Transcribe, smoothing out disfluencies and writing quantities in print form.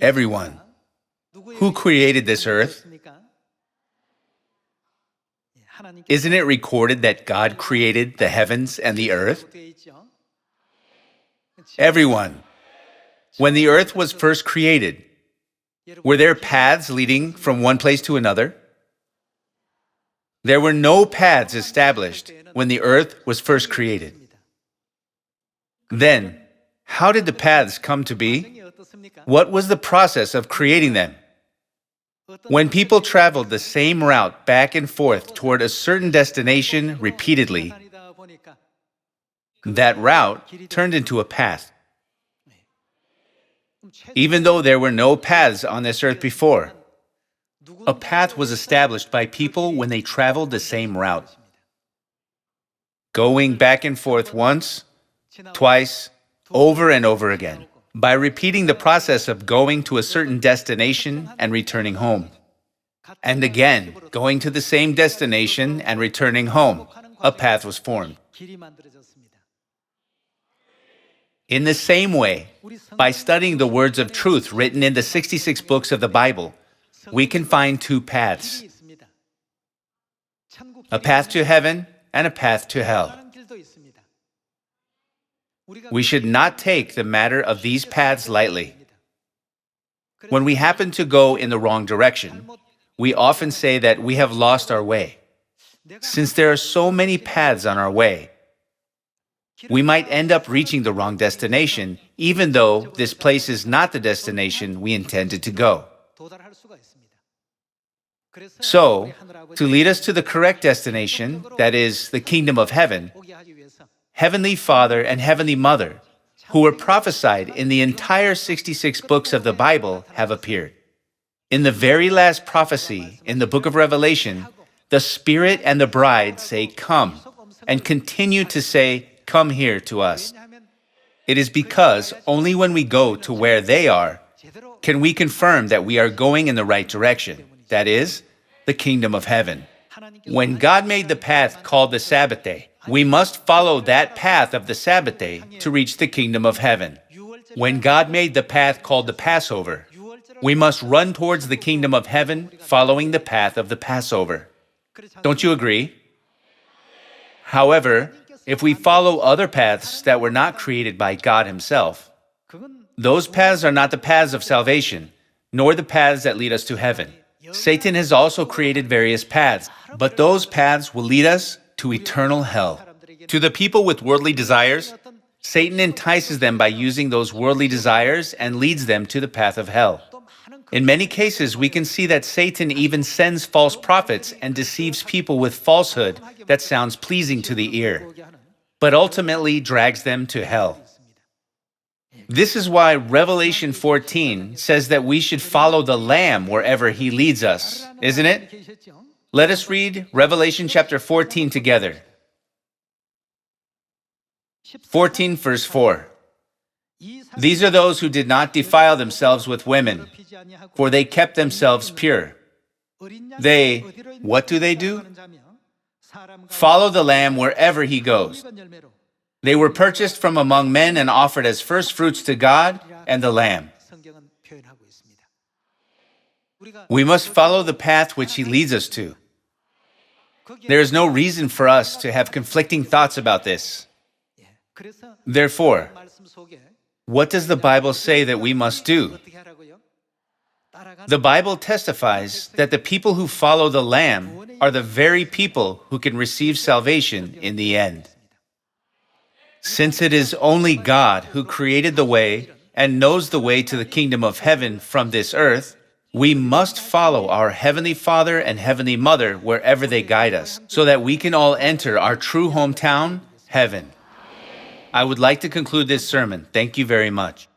Everyone. Who created this earth? Isn't it recorded that God created the heavens and the earth? Everyone. When the earth was first created, were there paths leading from one place to another? There were no paths established when the earth was first created. Then, how did the paths come to be? What was the process of creating them? When people traveled the same route back and forth toward a certain destination repeatedly, that route turned into a path. Even though there were no paths on this earth before, a path was established by people when they traveled the same route. Going back and forth once, twice, over and over again, by repeating the process of going to a certain destination and returning home. And again, going to the same destination and returning home, a path was formed. In the same way, by studying the words of truth written in the 66 books of the Bible, we can find two paths. A path to heaven and a path to hell. We should not take the matter of these paths lightly. When we happen to go in the wrong direction, we often say that we have lost our way. Since there are so many paths on our way, we might end up reaching the wrong destination, even though this place is not the destination we intended to go. So, to lead us to the correct destination, that is, the kingdom of heaven, Heavenly Father and Heavenly Mother, who were prophesied in the entire 66 books of the Bible, have appeared. In the very last prophecy in the book of Revelation, the Spirit and the bride say, "Come," and continue to say, "Come here" to us. It is because only when we go to where they are can we confirm that we are going in the right direction, that is, the kingdom of heaven. When God made the path called the Sabbath day, we must follow that path of the Sabbath day to reach the kingdom of heaven. When God made the path called the Passover, we must run towards the kingdom of heaven following the path of the Passover. Don't you agree? However, if we follow other paths that were not created by God Himself, those paths are not the paths of salvation, nor the paths that lead us to heaven. Satan has also created various paths, but those paths will lead us to eternal hell. To the people with worldly desires, Satan entices them by using those worldly desires and leads them to the path of hell. In many cases, we can see that Satan even sends false prophets and deceives people with falsehood that sounds pleasing to the ear, but ultimately drags them to hell. This is why Revelation 14 says that we should follow the Lamb wherever He leads us, isn't it? Let us read Revelation chapter 14 together. 14 verse 4. These are those who did not defile themselves with women, for they kept themselves pure. They, what do? Follow the Lamb wherever He goes. They were purchased from among men and offered as first fruits to God and the Lamb. We must follow the path which He leads us to. There is no reason for us to have conflicting thoughts about this. Therefore, what does the Bible say that we must do? The Bible testifies that the people who follow the Lamb are the very people who can receive salvation in the end. Since it is only God who created the way and knows the way to the kingdom of heaven from this earth, we must follow our Heavenly Father and Heavenly Mother wherever they guide us, so that we can all enter our true hometown, heaven. I would like to conclude this sermon. Thank you very much.